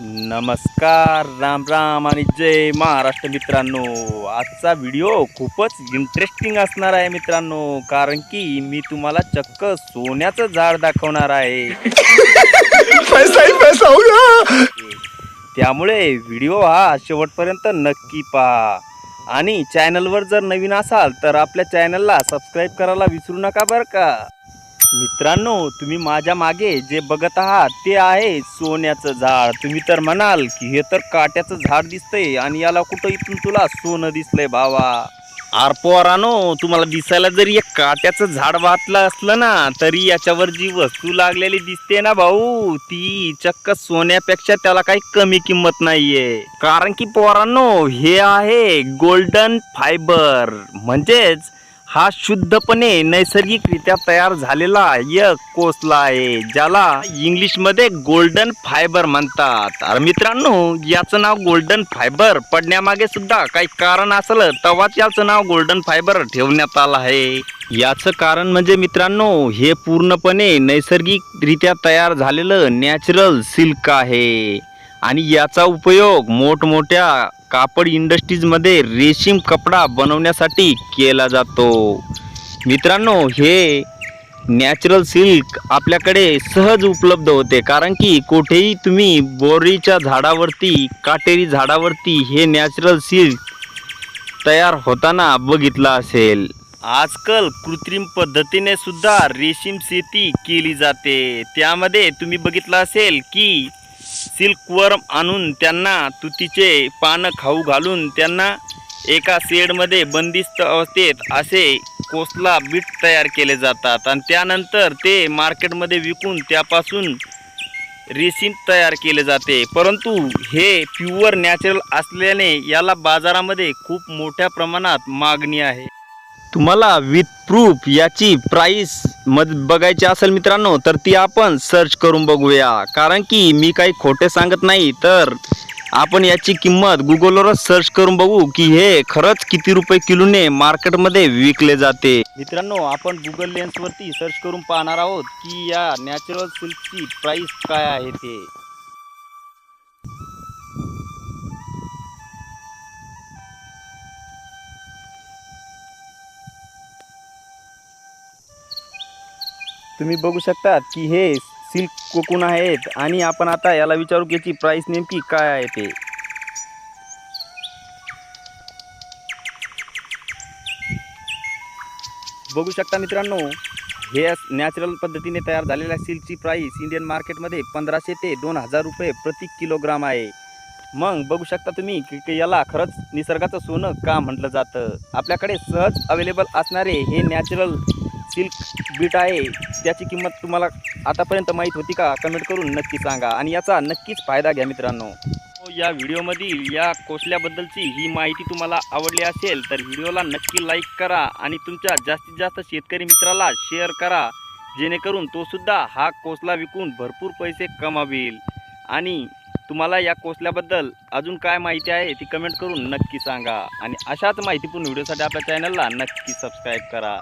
नमस्कार, राम राम आणि जय महाराष्ट्र मित्रांनो. आजचा व्हिडिओ खूपच इंटरेस्टिंग असणार आहे मित्रांनो, कारण की मी तुम्हाला चक्क सोन्याचं झाड दाखवणार आहे. पैसा ही पैसा होगा. त्यामुळे व्हिडिओ हा शेवटपर्यंत नक्की पहा आणि चॅनलवर जर नवीन असाल तर आपल्या चॅनलला सबस्क्राईब करायला विसरू नका बरं का. मित्रांनो, तुम्ही माझ्या मागे जे बघत आहात ते आहे सोन्याचं झाड. तुम्ही तर म्हणाल की हे तर काट्याचं झाड दिसतंय आणि याला कुठं इथून तुला सोनं दिसलंय भावा. पोरानो, तुम्हाला दिसायला जरी एक काट्याचं झाड वाटलं असलं ना, तरी याच्यावर जी वस्तू लागलेली दिसते ना भाऊ, ती चक्क सोन्यापेक्षा त्याला काही कमी किंमत नाहीये. कारण की पोरांनो, हे आहे गोल्डन फायबर, म्हणजेच हा शुद्धपणे नैसर्गिकरित्या तयार झालेला एक कोसला आहे, ज्याला इंग्लिशमध्ये गोल्डन फायबर म्हणतात. अरे मित्रांनो, याचं नाव गोल्डन फायबर पडण्यामागे सुद्धा काही कारण असलं तेव्हाच याचं नाव गोल्डन फायबर ठेवण्यात आलं आहे. याचं कारण म्हणजे मित्रांनो, हे पूर्णपणे नैसर्गिकरित्या तयार झालेलं नॅचरल सिल्क आहे आणि याचा उपयोग मोठमोठ्या कापड इंडस्ट्रीजमध्ये रेशीम कपडा बनवण्यासाठी केला जातो. मित्रांनो, हे नॅचरल सिल्क आपल्याकडे सहज उपलब्ध होते, कारण की कुठेही तुम्ही बोरीच्या झाडावरती, काटेरी झाडावरती हे नॅचरल सिल्क तयार होताना बघितलं असेल. आजकाल कृत्रिम पद्धतीने सुद्धा रेशीम शेती केली जाते. त्यामध्ये तुम्ही बघितलं असेल की सिल्कवर्म आणून त्यांना तुतीचे पानं खाऊ घालून त्यांना एका शेडमध्ये बंदिस्त अवस्थेत असे कोसला बीट तयार केले जातात आणि त्यानंतर ते मार्केटमध्ये विकून त्यापासून रेशीम तयार केले जाते. परंतु हे प्युअर नॅचरल असल्याने याला बाजारामध्ये खूप मोठ्या प्रमाणात मागणी आहे. तुम्हाला विथ प्रूफ याची प्राइस बघायची असेल मित्रांनो, तर ती आपण सर्च करून बघूया, कारण की मी काही खोटे सांगत नाही. तर आपण याची किंमत गुगलवरच सर्च करून बघू की हे खरंच किती रुपये किलोने मार्केटमध्ये विकले जाते. मित्रांनो, आपण गुगल लेन्सवरती सर्च करून पाहणार आहोत की या नॅचरल सिल्कची प्राइस काय आहे ते. तुम्ही बघू शकता की हे सिल्क कोकून आहेत आणि आपण आता याला विचारू की याची प्राइस नेमकी काय आहे ते. बघू शकता मित्रांनो, हे नॅचरल पद्धतीने तयार झालेल्या सिल्कची प्राइस इंडियन मार्केटमध्ये 1500 ते 2000 रुपये प्रति किलोग्राम आहे. मग बघू शकता तुम्ही की याला खरंच निसर्गाचं सोनं का म्हटलं जातं. आपल्याकडे सहज अवेलेबल असणारे हे नॅचरल सिल्क बीट आहे, त्याची किंमत तुम्हाला आतापर्यंत माहीत होती का? कमेंट करून नक्की सांगा आणि याचा नक्कीच फायदा घ्या मित्रांनो. या व्हिडिओमधील या कोसल्याबद्दलची ही माहिती तुम्हाला आवडली असेल तर व्हिडिओला नक्की लाईक करा आणि तुमच्या जास्तीत जास्त शेतकरी मित्राला शेअर करा, जेणेकरून तो सुद्धा हा कोसला विकून भरपूर पैसे कमावेल. आणि तुम्हाला या कोसल्याबद्दल अजून काय माहिती आहे ती कमेंट करून नक्की सांगा आणि अशाच माहितीपूर्ण व्हिडिओसाठी आपल्या चॅनलला नक्की सबस्क्राईब करा.